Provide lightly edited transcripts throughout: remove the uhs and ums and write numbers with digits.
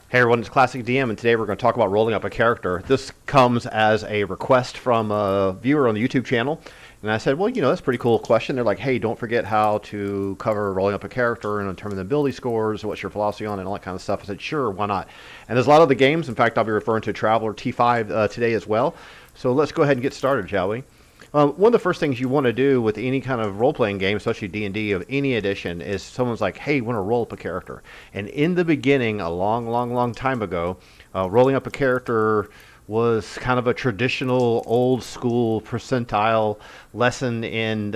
Hey everyone, it's Classic DM, and today we're going to talk about rolling up a character. This comes as a request from a viewer on the YouTube channel, and I said, well, that's a pretty cool question. They're like, hey, don't forget how to cover rolling up a character and determine the ability scores, what's your philosophy on it, and all that kind of stuff. I said, sure, why not? And there's a lot of the games. In fact, I'll be referring to Traveler T5 today as well. So let's go ahead and get started, shall we? One of the first things you want to do with any kind of role-playing game, especially D&D of any edition, is someone's like, hey, you want to roll up a character. And in the beginning, a long time ago, rolling up a character was kind of a traditional, old-school percentile lesson in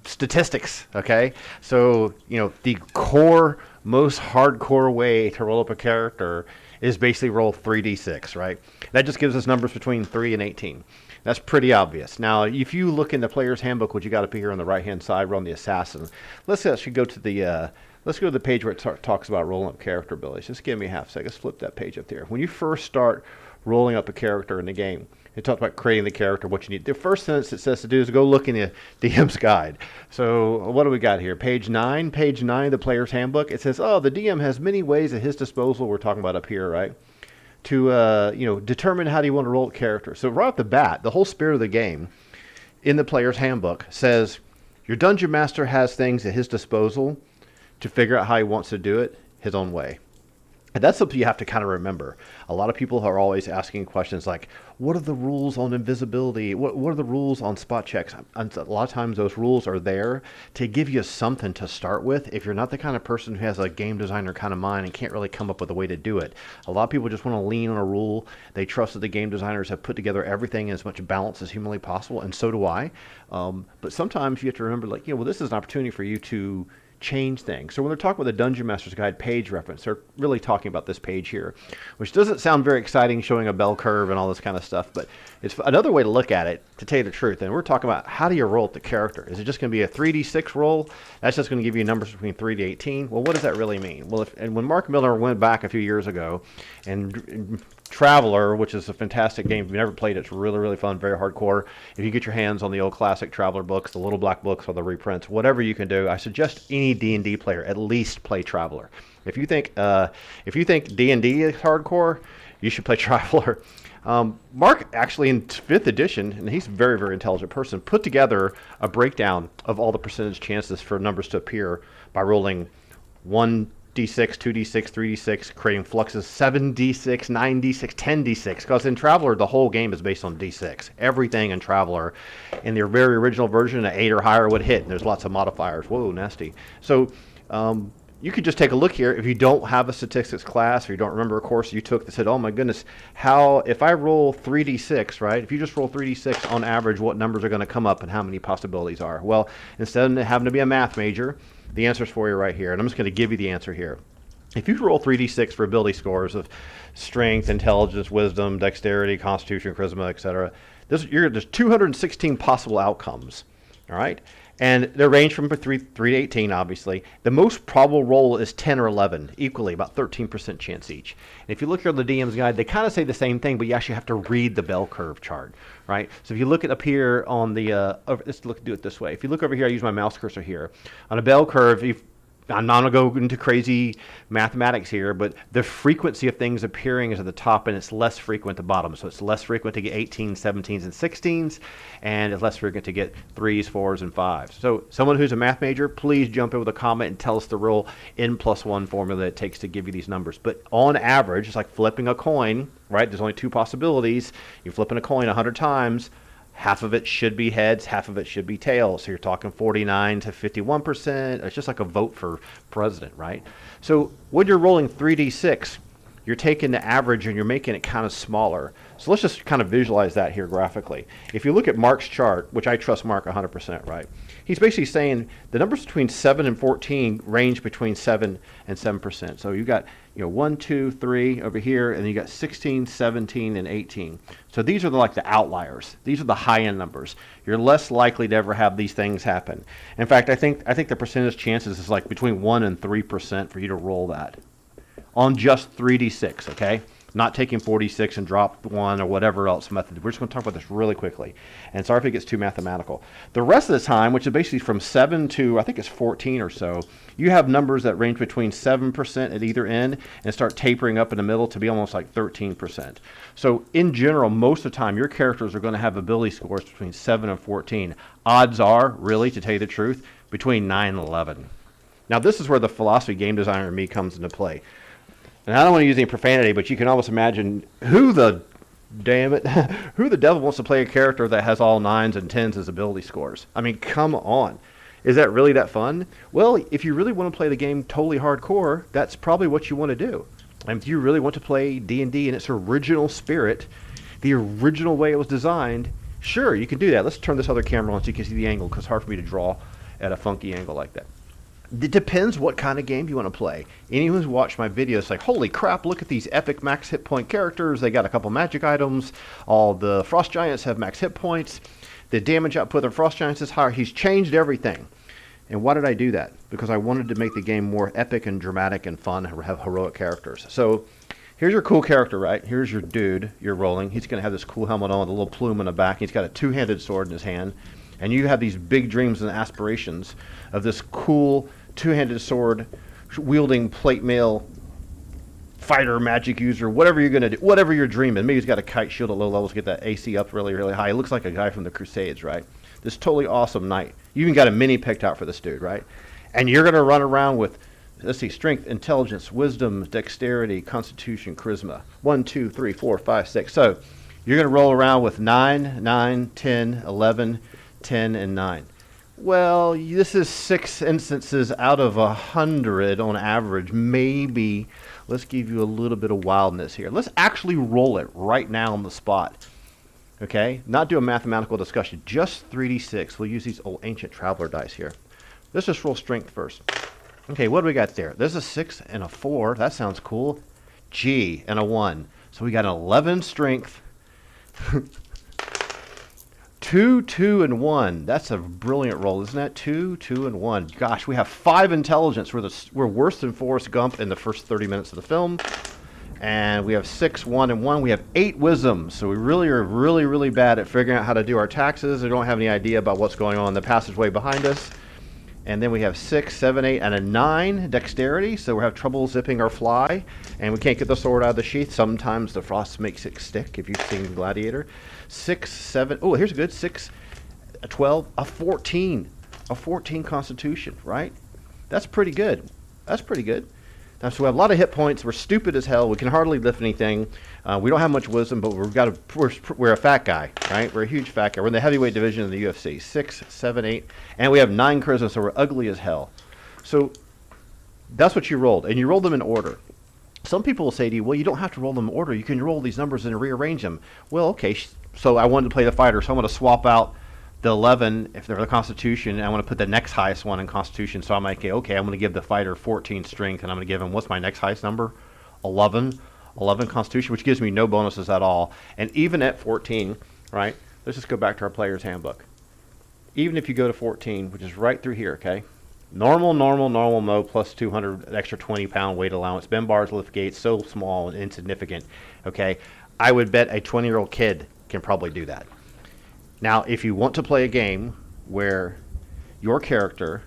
statistics, okay? So, the core, most hardcore way to roll up a character is basically roll 3d6, right? That just gives us numbers between 3 and 18. That's pretty obvious. Now, if you look in the player's handbook, which you got up here on the right-hand side, we're on the assassin. Let's actually go to the page where it talks about rolling up character abilities. Just give me a half second. Let's flip that page up there. When you first start rolling up a character in the game, it talks about creating the character, what you need. The first sentence it says to do is go look in the DM's guide. So what do we got here? Page 9 of the player's handbook. It says, oh, the DM has many ways at his disposal. We're talking about up here, right? To determine how do you want to roll a character. So right off the bat, the whole spirit of the game in the player's handbook says your dungeon master has things at his disposal to figure out how he wants to do it his own way. And that's something you have to kind of remember. A lot of people are always asking questions like, what are the rules on invisibility? What are the rules on spot checks? And a lot of times those rules are there to give you something to start with if you're not the kind of person who has a game designer kind of mind and can't really come up with a way to do it. A lot of people just want to lean on a rule. They trust that the game designers have put together everything in as much balance as humanly possible, and so do I. But sometimes you have to remember, this is an opportunity for you to change things. So when they're talking about the Dungeon Master's Guide page reference, they're really talking about this page here, which doesn't sound very exciting, showing a bell curve and all this kind of stuff, but it's another way to look at it, to tell you the truth. And we're talking about, how do you roll up the character? Is it just going to be a 3d6 roll? That's just going to give you numbers between 3 to 18. Well, what does that really mean? Well, when Marc Miller went back a few years ago, and Traveler, which is a fantastic game. If you've never played it, it's really fun, very hardcore. If you get your hands on the old classic Traveler books, the little black books or the reprints, whatever you can do, I suggest any D&D player at least play Traveler. If you think D&D is hardcore, you should play Traveler. Marc actually in 5th edition, and he's a very intelligent person, put together a breakdown of all the percentage chances for numbers to appear by rolling 1d6, 2d6, 3d6, creating fluxes, 7d6, 9d6, 10d6. Because in Traveler, the whole game is based on d6. Everything in Traveler, in their very original version, an 8 or higher would hit. And there's lots of modifiers. Whoa, nasty. So you could just take a look here. If you don't have a statistics class or you don't remember a course you took that said, oh my goodness, if I roll 3d6, right? If you just roll 3d6 on average, what numbers are going to come up and how many possibilities are? Well, instead of having to be a math major, the answer's for you right here. And I'm just going to give you the answer here. If you roll 3d6 for ability scores of strength, intelligence, wisdom, dexterity, constitution, charisma, etc., there's 216 possible outcomes, all right? And they range from 3 to 18, obviously. The most probable roll is 10 or 11, equally, about 13% chance each. And if you look here on the DM's guide, they kind of say the same thing, but you actually have to read the bell curve chart, right? So if you look at up here on the, let's do it this way. If you look over here, I use my mouse cursor here. On a bell curve, I'm not going to go into crazy mathematics here, but the frequency of things appearing is at the top and it's less frequent at the bottom. So it's less frequent to get 18s, 17s, and 16s, and it's less frequent to get 3s, 4s, and 5s. So someone who's a math major, please jump in with a comment and tell us the real n+1 formula it takes to give you these numbers. But on average, it's like flipping a coin, right? There's only 2 possibilities. You're flipping a coin 100 times. Half of it should be heads, half of it should be tails. So you're talking 49 to 51%. It's just like a vote for president, right? So when you're rolling 3d6, you're taking the average and you're making it kind of smaller. So let's just kind of visualize that here graphically. If you look at Marc's chart, which I trust Marc 100%, right? He's basically saying the numbers between 7 and 14 range between 7 and 7%. So you've got 1, 2, 3 over here, and then you got 16, 17, and 18. So these are the outliers. These are the high-end numbers. You're less likely to ever have these things happen. In fact, I think the percentage chances is like between 1 and 3% for you to roll that on just 3d6, okay? not taking 46 and drop 1 or whatever else method. We're just going to talk about this really quickly. And sorry if it gets too mathematical. The rest of the time, which is basically from 7 to, I think it's 14 or so, you have numbers that range between 7% at either end and start tapering up in the middle to be almost like 13%. So in general, most of the time, your characters are going to have ability scores between 7 and 14. Odds are, really, to tell you the truth, between 9 and 11. Now, this is where the philosophy game designer in me comes into play. And I don't want to use any profanity, but you can almost imagine who the devil wants to play a character that has all 9s and 10s as ability scores. I mean, come on. Is that really that fun? Well, if you really want to play the game totally hardcore, that's probably what you want to do. And if you really want to play D&D in its original spirit, the original way it was designed, sure, you can do that. Let's turn this other camera on so you can see the angle, because it's hard for me to draw at a funky angle like that. It depends what kind of game you want to play. Anyone who's watched my videos like, holy crap, look at these epic max hit point characters. They got a couple magic items. All the frost giants have max hit points. The damage output of the frost giants is higher. He's changed everything. And why did I do that? Because I wanted to make the game more epic and dramatic and fun and have heroic characters. So here's your cool character, right? Here's your dude you're rolling. He's going to have this cool helmet on with a little plume in the back. He's got a two-handed sword in his hand. And you have these big dreams and aspirations of this cool two-handed sword wielding plate mail fighter, magic user, whatever you're going to do, whatever you're dreaming. Maybe he's got a kite shield at low levels, get that AC up really, really high. He looks like a guy from the Crusades, right? This totally awesome knight. You even got a mini picked out for this dude, right? And you're going to run around with, let's see, strength, intelligence, wisdom, dexterity, constitution, charisma. 1, 2, 3, 4, 5, 6. So you're going to roll around with 9, 9, 10, 11, 10, and 9. Well, this is 6 instances out of 100 on average. Maybe let's give you a little bit of wildness here. Let's actually roll it right now on the spot. Okay? Not do a mathematical discussion. Just 3d6. We'll use these old ancient traveler dice here. Let's just roll strength first. Okay, what do we got there? There's a 6 and a 4. That sounds cool. G and a 1. So we got an 11 strength. 2, 2, and 1. That's a brilliant roll, isn't that? 2, 2, and 1. Gosh, we have 5 intelligence. We're worse than Forrest Gump in the first 30 minutes of the film. And we have 6, 1, and 1. We have 8 wisdom. So we really are really bad at figuring out how to do our taxes. We don't have any idea about what's going on in the passageway behind us. And then we have 6, 7, 8, and a 9 dexterity. So we have trouble zipping our fly. And we can't get the sword out of the sheath. Sometimes the frost makes it stick, if you've seen Gladiator. 6, 7, oh, here's a good 6, a 12, a 14. A 14 constitution, right? That's pretty good. That's pretty good. Now, so we have a lot of hit points. We're stupid as hell. We can hardly lift anything. We don't have much wisdom, but we're a fat guy, right? We're a huge fat guy. We're in the heavyweight division in the UFC. 6, 7, 8. And we have 9 charisma, so we're ugly as hell. So that's what you rolled. And you rolled them in order. Some people will say to you, well, you don't have to roll them in order. You can roll these numbers and rearrange them. Well, okay, so I wanted to play the fighter, so I'm going to swap out the 11 if they're the Constitution, and I want to put the next highest one in Constitution. So I'm like, okay, I'm going to give the fighter 14 strength, and I'm going to give him, what's my next highest number? 11 Constitution, which gives me no bonuses at all. And even at 14, right, let's just go back to our player's handbook. Even if you go to 14, which is right through here, okay, normal mode plus 200 extra 20-pound weight allowance. Bend bars, lift gates, so small and insignificant. Okay, I would bet a 20-year-old kid can probably do that. Now, if you want to play a game where your character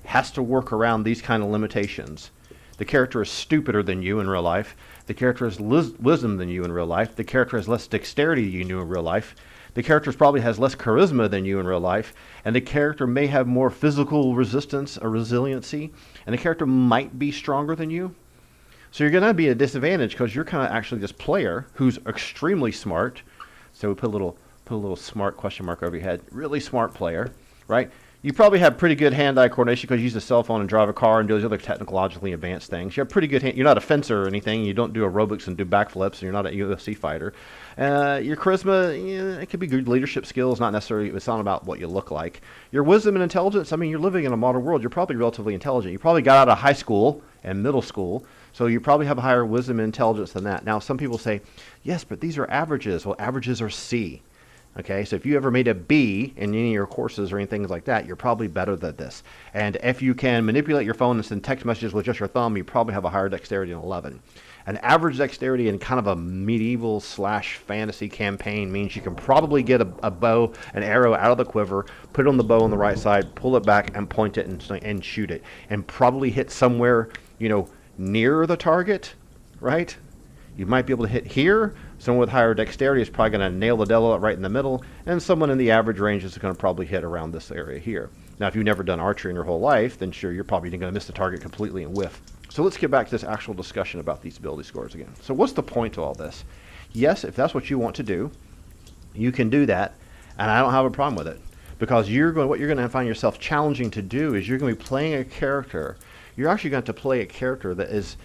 has to work around these kind of limitations, the character is stupider than you in real life, the character has wisdom than you in real life, the character has less dexterity than you in real life, the character probably has less charisma than you in real life, and the character may have more physical resistance or resiliency, and the character might be stronger than you. So you're going to be at a disadvantage because you're kind of actually this player who's extremely smart. So we put a little smart question mark over your head. Really smart player, right? You probably have pretty good hand-eye coordination because you use a cell phone and drive a car and do those other technologically advanced things. You have pretty good hand. You're not a fencer or anything. You don't do aerobics and do backflips, and you're not a UFC fighter. Your charisma, it could be good leadership skills, not necessarily, it's not about what you look like. Your wisdom and intelligence, I mean, you're living in a modern world. You're probably relatively intelligent. You probably got out of high school and middle school, so you probably have a higher wisdom and intelligence than that. Now, some people say, yes, but these are averages. Well, averages are C. Okay, so if you ever made a B in any of your courses or anything like that, you're probably better than this. And if you can manipulate your phone and send text messages with just your thumb, you probably have a higher dexterity than 11. An average dexterity in kind of a medieval slash fantasy campaign means you can probably get a bow, an arrow out of the quiver, put it on the bow on the right side, pull it back and point it and shoot it. And probably hit somewhere, near the target, right? You might be able to hit here. Someone with higher dexterity is probably going to nail the devil right in the middle, and someone in the average range is going to probably hit around this area here. Now, if you've never done archery in your whole life, then sure, you're probably going to miss the target completely and whiff. So let's get back to this actual discussion about these ability scores again. So what's the point of all this? Yes, if that's what you want to do, you can do that, and I don't have a problem with it. Because what you're going to find yourself challenging to do is you're going to be playing a character. You're actually going to play a character that is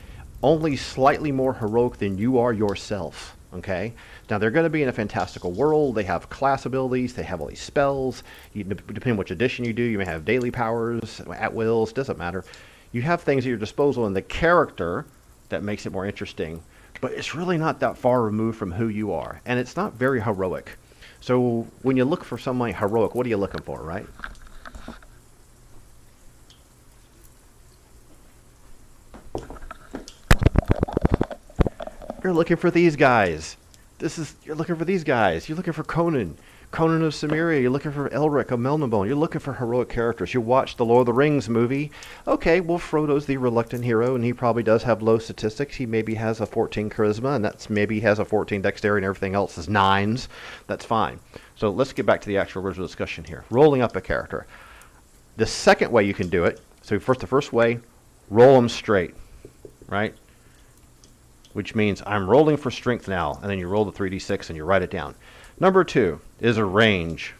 only slightly more heroic than you are yourself. Okay? Now, they're going to be in a fantastical world. They have class abilities. They have all these spells. Depending on which edition you do, you may have daily powers, at wills, doesn't matter. You have things at your disposal in the character that makes it more interesting, but it's really not that far removed from who you are, and it's not very heroic. So when you look for somebody heroic, what are you looking for, right? You're looking for these guys. You're looking for these guys. You're looking for Conan of Cimmeria. You're looking for Elric of Melniboné. You're looking for heroic characters. You watch the Lord of the Rings movie. Okay, well, Frodo's the reluctant hero, and he probably does have low statistics. He maybe has a 14 charisma, and maybe he has a 14 dexterity, and everything else is 9s. That's fine. So let's get back to the actual original discussion here. Rolling up a character. The second way you can do it, the first way, roll them straight, right? Which means I'm rolling for strength now, and then you roll the 3d6 and you write it down. Number 2 is arrange.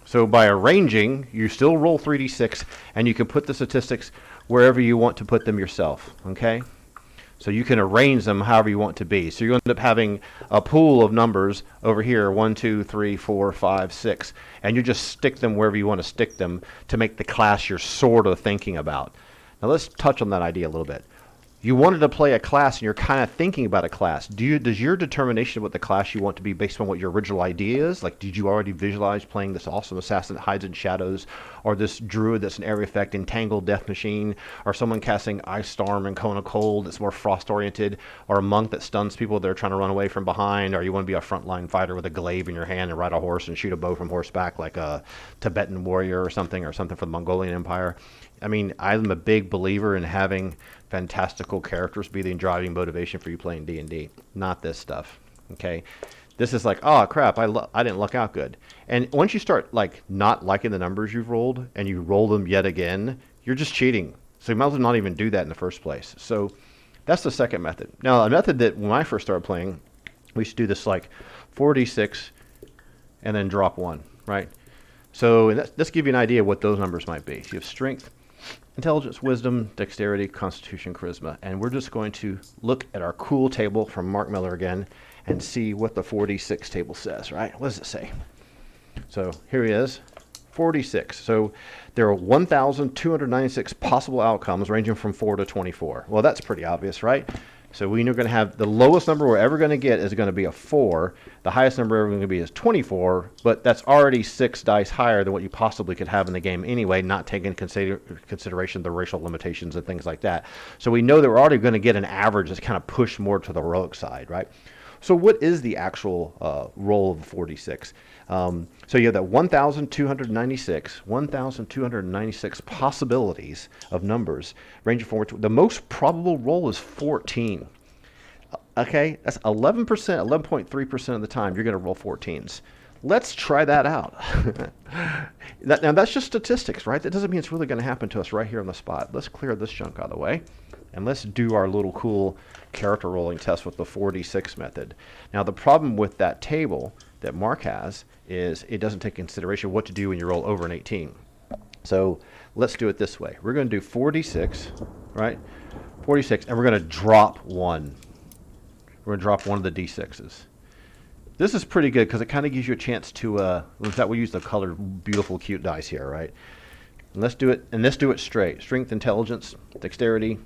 So by arranging, you still roll 3d6, and you can put the statistics wherever you want to put them yourself, okay? So you can arrange them however you want to be. So you end up having a pool of numbers over here, 1, 2, 3, 4, 5, 6, and you just stick them wherever you want to stick them to make the class you're sort of thinking about. Now let's touch on that idea a little bit. You wanted to play a class, and you're kind of thinking about a class. Does your determination of what the class you want to be based on what your original idea is? Like, did you already visualize playing this awesome assassin that hides in shadows, or this druid that's an area effect, entangled death machine, or someone casting ice storm and cone of cold that's more frost oriented, or a monk that stuns people that are trying to run away from behind, or you want to be a frontline fighter with a glaive in your hand and ride a horse and shoot a bow from horseback like a Tibetan warrior or something for the Mongolian Empire? I mean, I'm a big believer in having fantastical characters be the driving motivation for you playing D&D. Not this stuff, okay? This is like, oh, crap, I didn't luck out good. And once you start not liking the numbers you've rolled and you roll them yet again, you're just cheating. So you might as well not even do that in the first place. So that's the second method. Now, a method that when I first started playing, we used to do this 4d6 and then drop 1, right? So let's give you an idea of what those numbers might be. So you have strength, intelligence, wisdom, dexterity, constitution, charisma. And we're just going to look at our cool table from Marc Miller again and see what the 4d6 table says, right? What does it say? So here he is, 4d6. So there are 1,296 possible outcomes ranging from 4 to 24. Well, that's pretty obvious, right? So we know we're going to have the lowest number we're ever going to get is going to be a 4. The highest number we're ever going to be is 24, but that's already 6 dice higher than what you possibly could have in the game anyway, not taking into consideration the racial limitations and things like that. So we know that we're already going to get an average that's kind of pushed more to the heroic side, right? So what is the actual roll of the 46? So you have that 1,296 possibilities of numbers ranging from the most probable roll is 14. Okay, that's 11%, 11.3% of the time you're going to roll 14s. Let's try that out. Now that's just statistics, right? That doesn't mean it's really going to happen to us right here on the spot. Let's clear this junk out of the way. And let's do our little cool character rolling test with the 4d6 method. Now the problem with that table that Marc has is it doesn't take consideration what to do when you roll over an 18. So let's do it this way. We're going to do 4d6, right? 46, and we're going to drop 1. We're going to drop one of the d6s. This is pretty good because it kind of gives you a chance to, in fact, we use the colored, beautiful, cute dice here, right? And let's do it straight. Strength, intelligence, dexterity,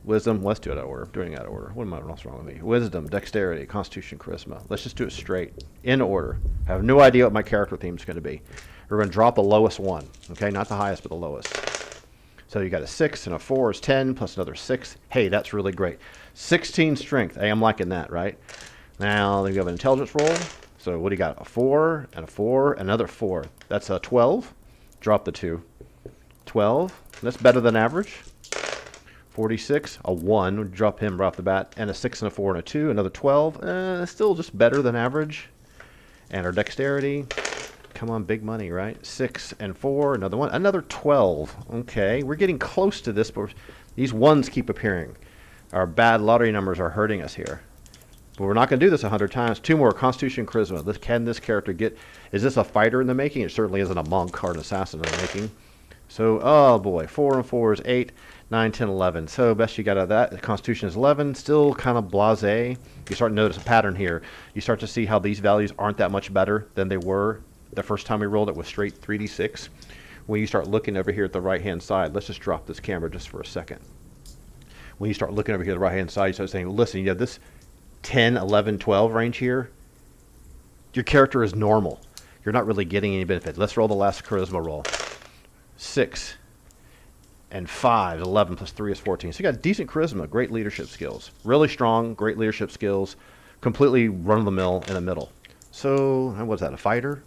Wisdom, let's do it out of order. I'm doing it out of order. What's wrong with me? Wisdom, dexterity, constitution, charisma. Let's just do it straight, in order. I have no idea what my character theme is going to be. We're going to drop the lowest one, okay? Not the highest, but the lowest. So you got a 6 and a 4 is 10, plus another 6. Hey, that's really great. 16 strength. Hey, I'm liking that, right? Now, then you have an intelligence roll. So what do you got? A 4 and a 4, another 4. That's a 12. Drop the 2. 12. That's better than average. 46, a 1, would drop him right off the bat, and a 6 and a 4 and a 2, another 12, still just better than average. And our dexterity, come on, big money, right? 6 and 4, another one, another 12. Okay, we're getting close to this, but these ones keep appearing. Our bad lottery numbers are hurting us here. But we're not going to do this 100 times. 2 more, Constitution, Charisma. Can this character get, is this a fighter in the making? It certainly isn't a monk or an assassin in the making. So, oh boy, 4 and 4 is 8, 9, 10, 11. So best you got out of that. The Constitution is 11, still kind of blasé. You start to notice a pattern here. You start to see how these values aren't that much better than they were the first time we rolled it with straight 3d6. When you start looking over here at the right-hand side, let's just drop this camera just for a second. When you start looking over here at the right-hand side, you start saying, listen, you have this 10, 11, 12 range here. Your character is normal. You're not really getting any benefit. Let's roll the last charisma roll. 6 and 5, 11 plus 3 is 14. So you got decent charisma, great leadership skills. Really strong, great leadership skills, completely run-of-the-mill in the middle. So, what's that, a fighter?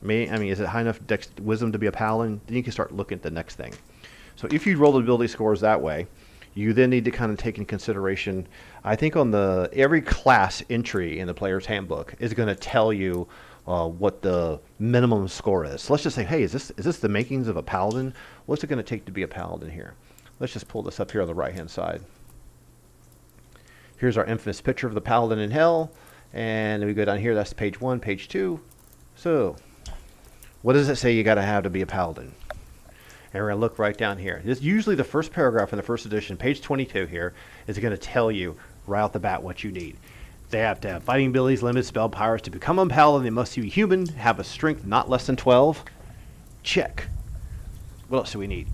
I mean, is it high enough wisdom to be a paladin? Then you can start looking at the next thing. So if you roll the ability scores that way, you then need to kind of take into consideration, I think on every class entry in the player's handbook is going to tell you what the minimum score is. So let's just say, hey, is this the makings of a paladin? What's it going to take to be a paladin here? Let's just pull this up here on the right-hand side. Here's our infamous picture of the paladin in hell. And then we go down here, that's page 1, page 2. So, what does it say you got to have to be a paladin? And we're going to look right down here. This usually the first paragraph in the first edition, page 22 here, is going to tell you right off the bat what you need. They have to have fighting abilities, limited spell powers. To become a paladin, they must be human, have a strength not less than 12. Check. What else do we need?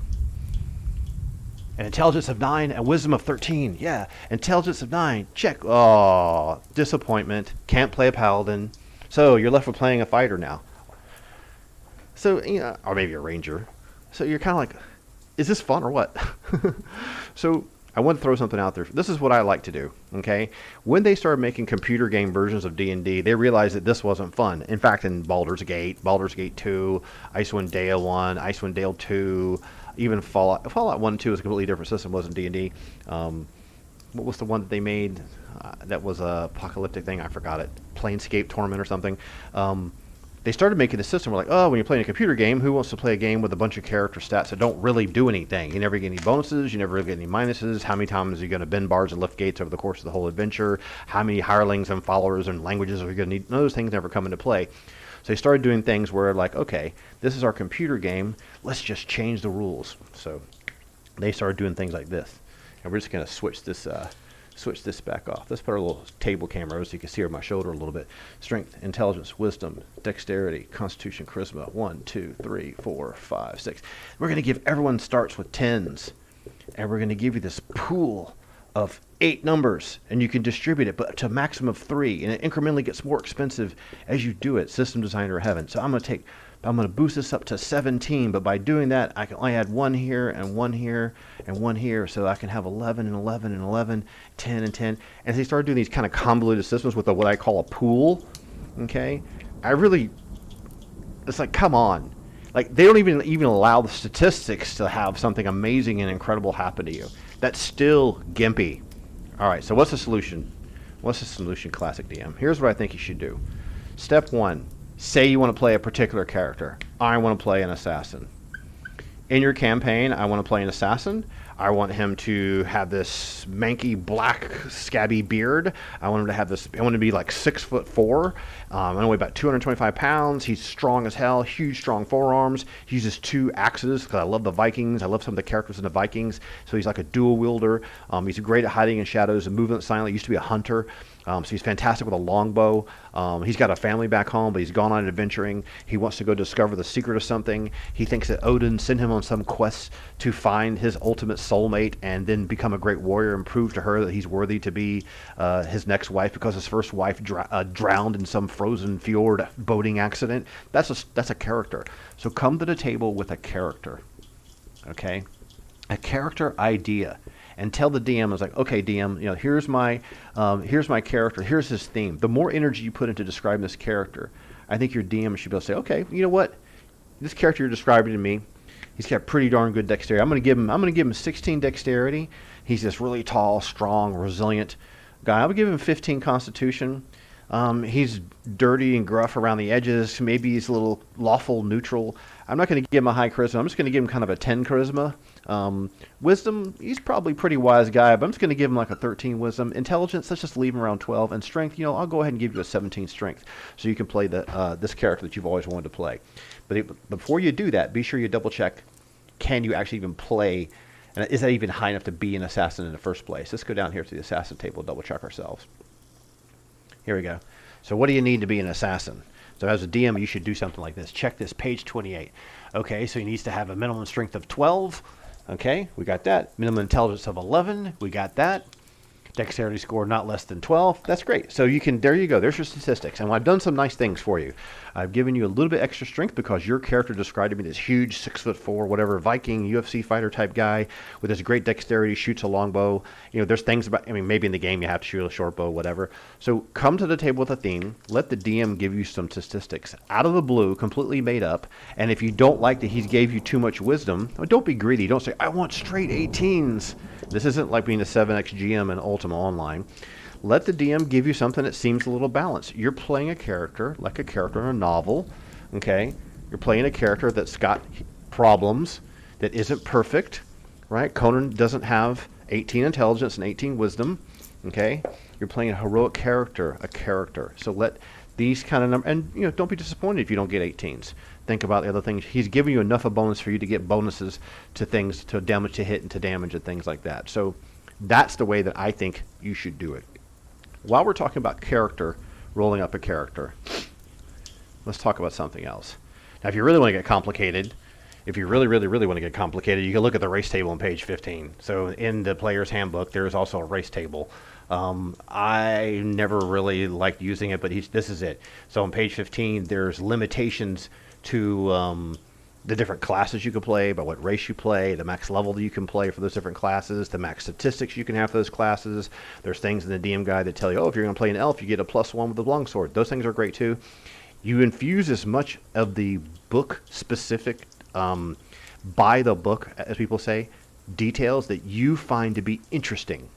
An intelligence of 9, a wisdom of 13. Yeah, intelligence of 9. Check. Oh, disappointment. Can't play a paladin. So you're left with playing a fighter now. So, or maybe a ranger. So you're kind of like, is this fun or what? So I want to throw something out there. This is what I like to do, okay? When they started making computer game versions of D&D, they realized that this wasn't fun. In fact, in Baldur's Gate 2, Icewind Dale 1, Icewind Dale 2, even Fallout 1 and 2 is a completely different system, wasn't D&D. What was the one that they made that was a apocalyptic thing? I forgot it. Planescape Torment or something. They started making the system where like, oh, when you're playing a computer game, who wants to play a game with a bunch of character stats that don't really do anything? You never get any bonuses, you never really get any minuses. How many times are you going to bend bars and lift gates over the course of the whole adventure? How many hirelings and followers and languages are you going to need? None of those things never come into play. So they started doing things where like, okay, this is our computer game, let's just change the rules. So they started doing things like this. And we're just going to switch this back off. Let's put our little table camera so you can see over my shoulder a little bit. Strength, intelligence, wisdom, dexterity, constitution, charisma. 1, 2, 3, 4, 5, 6. We're going to give everyone starts with 10s. And we're going to give you this pool of 8 numbers. And you can distribute it but to a maximum of 3. And it incrementally gets more expensive as you do it. System designer heaven. So I'm going to boost this up to 17, but by doing that, I can only add 1 here and 1 here and 1 here, so I can have 11 and 11 and 11, 10 and 10. As they started doing these kind of convoluted systems with what I call a pool, okay, it's like, come on. Like, they don't even allow the statistics to have something amazing and incredible happen to you. That's still gimpy. All right, so what's the solution? What's the solution, Classic DM? Here's what I think you should do. Step 1. Say you want to play a particular character. I want to play an assassin. In your campaign, I want to play an assassin. I want him to have this manky, black, scabby beard. I want him to have this. I want him to be like 6'4". I want to weigh about 225 pounds. He's strong as hell. Huge, strong forearms. He uses 2 axes because I love the Vikings. I love some of the characters in the Vikings. So he's like a dual wielder. He's great at hiding in shadows and moving silently. He used to be a hunter. So he's fantastic with a longbow. He's got a family back home, but he's gone on adventuring. He wants to go discover the secret of something. He thinks that Odin sent him on some quest to find his ultimate soulmate and then become a great warrior and prove to her that he's worthy to be his next wife, because his first wife drowned in some frozen fjord boating accident. That's a character. So come to the table with a character, okay? A character idea. And tell the DM, is like, okay, DM, here's my character, here's his theme. The more energy you put into describing this character, I think your DM should be able to say, okay, you know what, this character you're describing to me, he's got pretty darn good dexterity. I'm gonna give him 16 dexterity. He's this really tall, strong, resilient guy. I would give him 15 Constitution. He's dirty and gruff around the edges. Maybe he's a little lawful neutral. I'm not going to give him a high charisma. I'm just going to give him kind of a 10 charisma. Wisdom, he's probably a pretty wise guy, but I'm just going to give him like a 13 wisdom. Intelligence, let's just leave him around 12. And strength, I'll go ahead and give you a 17 strength, so you can play this character that you've always wanted to play. But before you do that, be sure you double check, can you actually even play, and is that even high enough to be an assassin in the first place? Let's go down here to the assassin table, double check ourselves. Here we go. So what do you need to be an assassin? So as a DM, you should do something like this. Check this, page 28. Okay, so he needs to have a minimum strength of 12. Okay, we got that. Minimum intelligence of 11. We got that. Dexterity score not less than 12. That's great. So there you go. There's your statistics. And I've done some nice things for you. I've given you a little bit extra strength because your character described to me this huge 6'4", whatever, Viking UFC fighter type guy with this great dexterity, shoots a longbow. There's things about, maybe in the game you have to shoot a short bow, whatever. So come to the table with a theme. Let the DM give you some statistics out of the blue, completely made up. And if you don't like that he gave you too much wisdom, don't be greedy. Don't say, I want straight 18s. This isn't like being a 7X GM in Ultima Online. Let the DM give you something that seems a little balanced. You're playing a character, like a character in a novel, okay? You're playing a character that's got problems, that isn't perfect, right? Conan doesn't have 18 intelligence and 18 wisdom, okay? You're playing a heroic character, So let these kind of numbers, and don't be disappointed if you don't get 18s. Think about the other things. He's giving you enough of bonus for you to get bonuses to things, to damage, to hit, and to damage, and things like that. So that's the way that I think you should do it. While we're talking about character, rolling up a character, let's talk about something else. Now, if you really want to get complicated, if you really, really, really want to get complicated, you can look at the race table on page 15. So in the player's handbook, there is also a race table. I never really liked using it, but this is it. So on page 15, there's limitations to the different classes you can play, by what race you play, the max level that you can play for those different classes, the max statistics you can have for those classes. There's things in the DM guide that tell you, if you're going to play an elf, you get a +1 with the longsword. Those things are great too. You infuse as much of the book specific, by the book, as people say, details that you find to be interesting.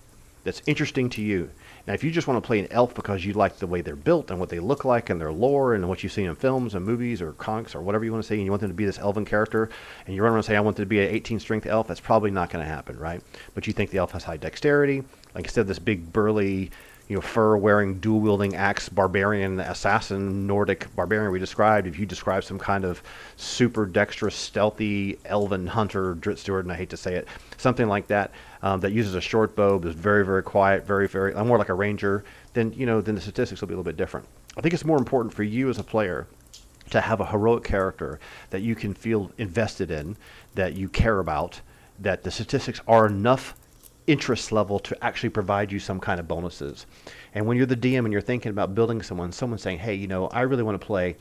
That's interesting to you. Now, if you just want to play an elf because you like the way they're built and what they look like and their lore and what you've seen in films and movies or comics or whatever you want to say, and you want them to be this elven character, and you run around and say, I want them to be an 18 strength elf, that's probably not going to happen, right? But you think the elf has high dexterity, like instead of this big burly, fur-wearing, dual-wielding axe barbarian, assassin, Nordic barbarian we described, if you describe some kind of super dexterous, stealthy, elven hunter, Drit Stewart, and I hate to say it, something like that, that uses a short bow, but is very, very quiet, very, very, more like a ranger, then the statistics will be a little bit different. I think it's more important for you as a player to have a heroic character that you can feel invested in, that you care about, that the statistics are enough interest level to actually provide you some kind of bonuses. And when you're the DM and you're thinking about building someone's saying, hey, I really want to play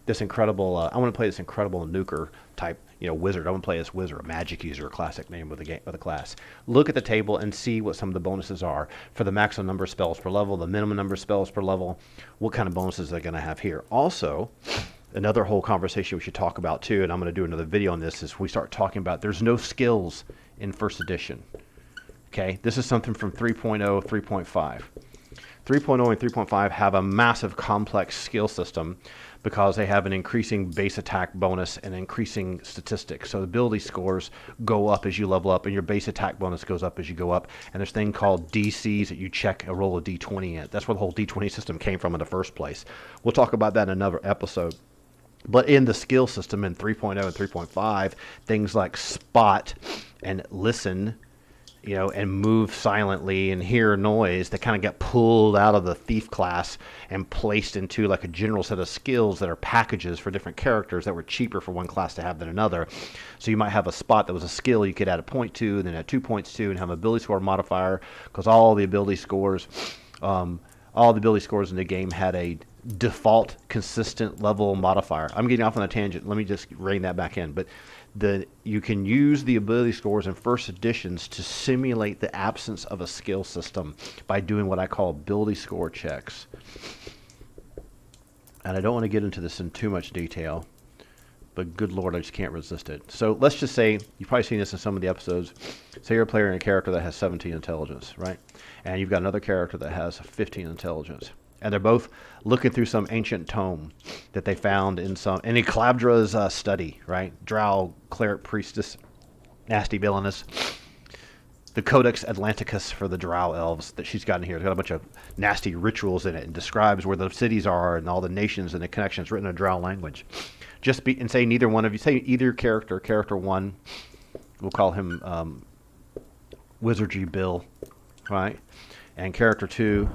this incredible, nuker type, wizard. I want to play this wizard, a magic user, a classic name with a class. Look at the table and see what some of the bonuses are for the maximum number of spells per level, the minimum number of spells per level, what kind of bonuses they're going to have here. Also, another whole conversation we should talk about too, and I'm going to do another video on this, is we start talking about there's no skills in first edition. Okay, this is something from 3.0, 3.5. 3.0 and 3.5 have a massive complex skill system because they have an increasing base attack bonus and increasing statistics. So the ability scores go up as you level up, and your base attack bonus goes up as you go up. And there's a thing called DCs that you check a roll of D20 in. That's where the whole D20 system came from in the first place. We'll talk about that in another episode. But in the skill system in 3.0 and 3.5, things like spot and listen and move silently and hear noise that kind of get pulled out of the thief class and placed into like a general set of skills that are packages for different characters that were cheaper for one class to have than another. So you might have a spot that was a skill you could add a point to, and then add 2 points to, and have an ability score modifier, because all the ability scores in the game had a default consistent level modifier. I'm getting off on a tangent. Let me just rein that back in. But you can use the ability scores in first editions to simulate the absence of a skill system by doing what I call ability score checks. And I don't want to get into this in too much detail, but good Lord, I just can't resist it. So let's just say, you've probably seen this in some of the episodes. Say you're a player in a character that has 17 intelligence, right? And you've got another character that has 15 intelligence. And they're both looking through some ancient tome that they found in Eclabra's study, right? Drow, cleric, priestess, nasty villainous. The Codex Atlanticus for the Drow elves that she's got in here. It's got a bunch of nasty rituals in it and describes where the cities are and all the nations and the connections written in Drow language. Say neither one of you, say either character one, we'll call him Wizardry Bill, right? And character two,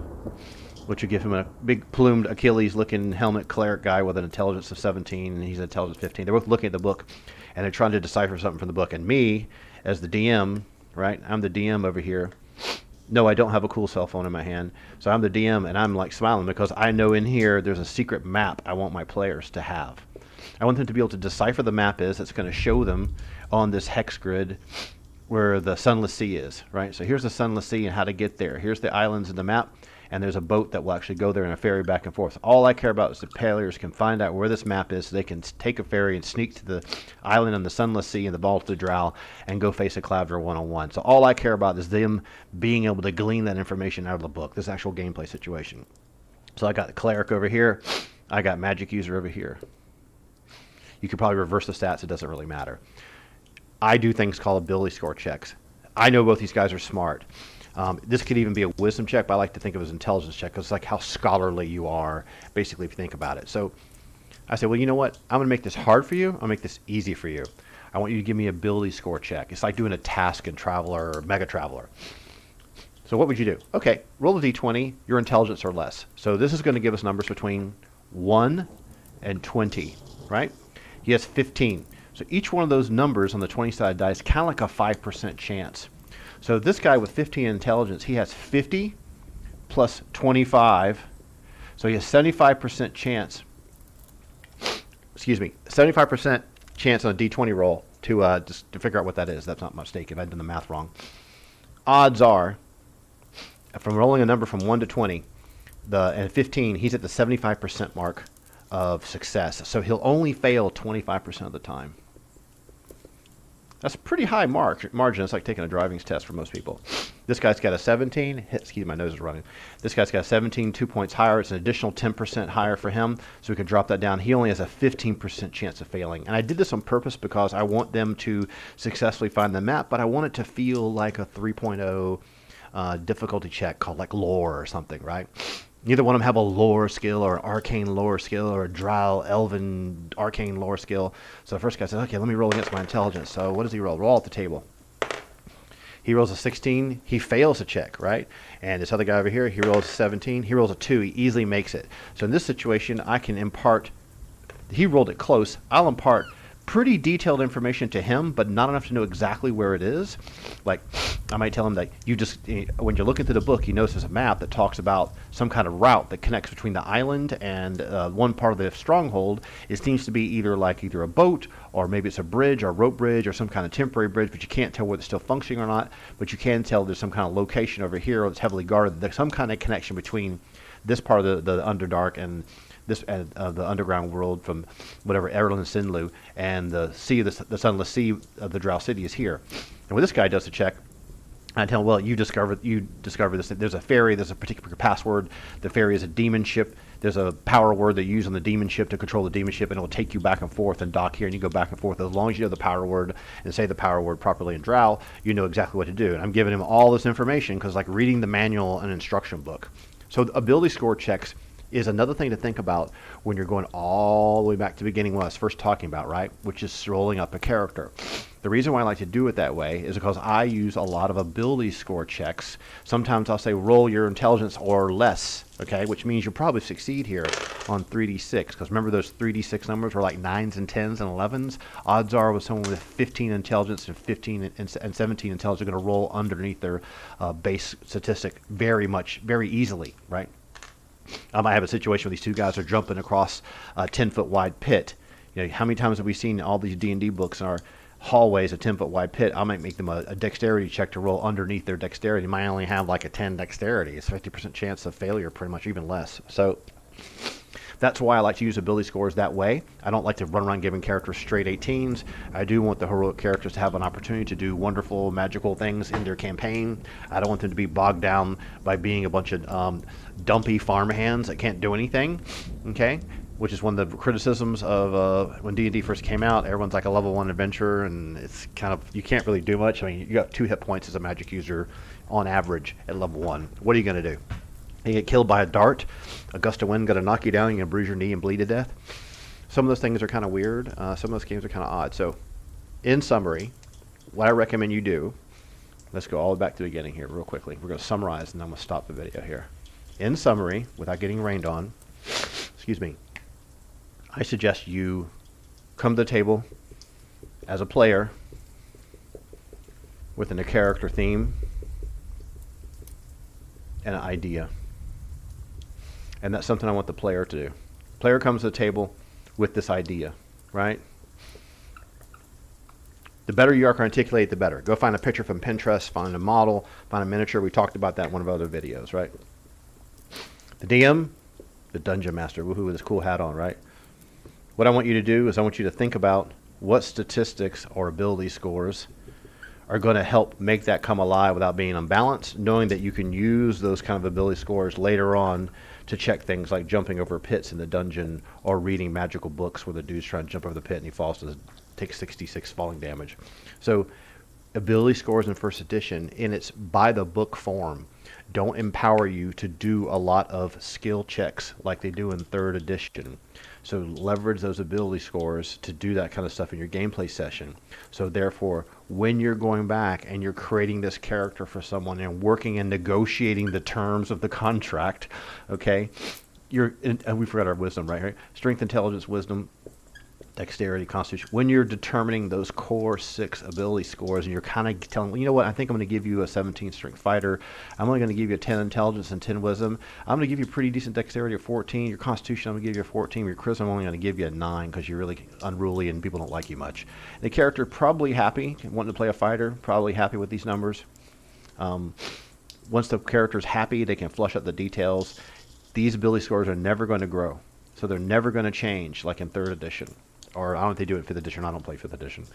which would give him a big plumed Achilles-looking helmet cleric guy with an intelligence of 17, and he's an intelligence 15. They're both looking at the book, and they're trying to decipher something from the book. And me, as the DM, right? I'm the DM over here. No, I don't have a cool cell phone in my hand. So I'm the DM, and I'm like smiling because I know in here there's a secret map I want my players to have. I want them to be able to decipher the map that's going to show them on this hex grid where the Sunless Sea is, right? So here's the Sunless Sea and how to get there. Here's the islands in the map, and there's a boat that will actually go there and a ferry back and forth. All I care about is the players can find out where this map is so they can take a ferry and sneak to the island on the Sunless Sea and the Vault of the Drow and go face a Clavra one-on-one. So all I care about is them being able to glean that information out of the book, this actual gameplay situation. So I got the cleric over here. I got magic user over here. You could probably reverse the stats. It doesn't really matter. I do things called ability score checks. I know both these guys are smart. This could even be a wisdom check, but I like to think of it as an intelligence check because it's like how scholarly you are, basically, if you think about it. So I say, well, you know what? I'm going to make this hard for you. I'll make this easy for you. I want you to give me an ability score check. It's like doing a task in Traveler or Mega Traveler. So what would you do? Okay, roll a d20, your intelligence or less. So this is going to give us numbers between 1 and 20, right? He has 15. So each one of those numbers on the 20-sided die is kind of like a 5% chance. So this guy with 15 intelligence, he has 50 plus 25. So he has 75% chance. 75% chance on a d20 roll to just to figure out what that is. That's not a mistake if I've done the math wrong. Odds are, from rolling a number from 1 to 20, and 15, he's at the 75% mark of success. So he'll only fail 25% of the time. That's a pretty high margin. It's like taking a driving test for most people. This guy's got a 17. Excuse me, my nose is running. This guy's got a 17, 2 points higher. It's an additional 10% higher for him, so we can drop that down. He only has a 15% chance of failing. And I did this on purpose because I want them to successfully find the map, but I want it to feel like a 3.0 difficulty check called like lore or something, right? Neither one of them have a lore skill or an arcane lore skill or a drow elven arcane lore skill. So the first guy says, okay, let me roll against my intelligence. So what does he roll? Roll at the table. He rolls a 16. He fails a check, right? And this other guy over here, he rolls a 17. He rolls a 2. He easily makes it. So in this situation, I can impart, he rolled it close. I'll impart pretty detailed information to him, but not enough to know exactly where it is. Like, I might tell him that when you're looking through the book, you notice there's a map that talks about some kind of route that connects between the island and one part of the stronghold. It seems to be either a boat, or maybe it's a bridge or a rope bridge or some kind of temporary bridge, but you can't tell whether it's still functioning or not. But you can tell there's some kind of location over here that's heavily guarded. There's some kind of connection between this part of the Underdark and this the underground world from whatever Erlen Sinlu, and the sea, the Sunless Sea of the Drow City is here. And when this guy does the check, I tell him, well, you discover this. There's a ferry. There's a particular password. The ferry is a demon ship. There's a power word they use on the demon ship to control the demon ship, and it will take you back and forth and dock here, and you go back and forth. As long as you know the power word and say the power word properly in Drow, you know exactly what to do. And I'm giving him all this information because like reading the manual and instruction book. So the ability score checks is another thing to think about when you're going all the way back to the beginning when I was first talking about, right? Which is rolling up a character. The reason why I like to do it that way is because I use a lot of ability score checks. Sometimes I'll say roll your intelligence or less, okay? Which means you'll probably succeed here on 3d6. Because remember those 3d6 numbers were like 9s and 10s and 11s? Odds are with someone with 15 intelligence and 15 and 17 intelligence are going to roll underneath their base statistic very easily, right? I might have a situation where these two guys are jumping across a 10-foot wide pit. You know, how many times have we seen all these D&D books in our hallways, a 10-foot wide pit? I might make them a dexterity check to roll underneath their dexterity. You might only have like a 10 dexterity. It's 50% chance of failure, pretty much, even less. So that's why I like to use ability scores that way. I don't like to run around giving characters straight 18s. I do want the heroic characters to have an opportunity to do wonderful, magical things in their campaign. I don't want them to be bogged down by being a bunch of dumpy farmhands that can't do anything, okay? Which is one of the criticisms of when D&D first came out. Everyone's like a level 1 adventurer, and it's kind of, you can't really do much. I mean, you got 2 hit points as a magic user on average at level 1. What are you going to do? You get killed by a dart, a gust of wind going to knock you down, you're going to bruise your knee and bleed to death. Some of those things are kind of weird. Some of those games are kind of odd. So, in summary, what I recommend you do, let's go all the way back to the beginning here real quickly. We're going to summarize, and then I'm going to stop the video here. In summary, without getting rained on, excuse me, I suggest you come to the table as a player with a character theme and an idea. And that's something I want the player to do. Player comes to the table with this idea, right? The better you are to articulate, the better. Go find a picture from Pinterest, find a model, find a miniature. We talked about that in one of our other videos, right? The DM, the Dungeon Master, woohoo, with his cool hat on, right? What I want you to do is I want you to think about what statistics or ability scores are going to help make that come alive without being unbalanced, knowing that you can use those kind of ability scores later on to check things like jumping over pits in the dungeon or reading magical books where the dude's trying to jump over the pit and he falls to take 66 falling damage. So ability scores in first edition in its by the book form don't empower you to do a lot of skill checks like they do in third edition. So leverage those ability scores to do that kind of stuff in your gameplay session. So therefore, when you're going back and you're creating this character for someone and working and negotiating the terms of the contract, okay, and we forgot our wisdom, right? Strength, intelligence, wisdom, dexterity, constitution. When you're determining those core 6 ability scores and you're kind of telling, well, you know what, I think I'm going to give you a 17 strength fighter. I'm only going to give you a 10 intelligence and 10 wisdom. I'm going to give you pretty decent dexterity of 14. Your constitution, I'm going to give you a 14. Your charisma, I'm only going to give you a 9 because you're really unruly and people don't like you much. The character probably happy, wanting to play a fighter, probably happy with these numbers. Once the character's happy, they can flush out the details. These ability scores are never going to grow. So they're never going to change like in 3rd edition. Or I don't know if they do it in 5th edition. I don't play 5th edition.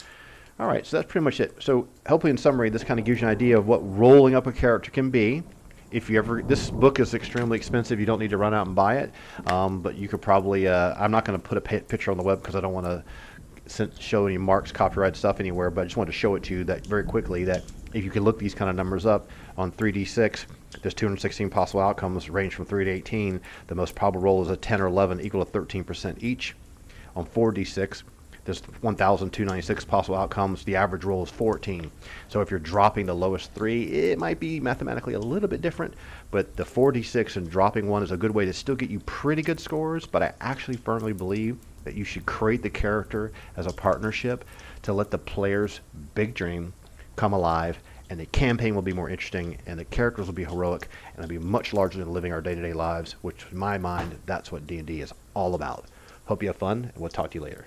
All right, so that's pretty much it. So hopefully in summary, this kind of gives you an idea of what rolling up a character can be. If you ever, this book is extremely expensive. You don't need to run out and buy it. But you could probably, I'm not going to put a picture on the web because I don't want to show any Marc's copyright stuff anywhere, but I just wanted to show it to you that very quickly that if you can look these kind of numbers up on 3d6, there's 216 possible outcomes, range from 3 to 18. The most probable roll is a 10 or 11, equal to 13% each. On 4d6, there's 1,296 possible outcomes. The average roll is 14. So if you're dropping the lowest 3, it might be mathematically a little bit different, but the 4d6 and dropping 1 is a good way to still get you pretty good scores, but I actually firmly believe that you should create the character as a partnership to let the player's big dream come alive, and the campaign will be more interesting, and the characters will be heroic, and it'll be much larger than living our day-to-day lives, which in my mind, that's what D&D is all about. Hope you have fun, and we'll talk to you later.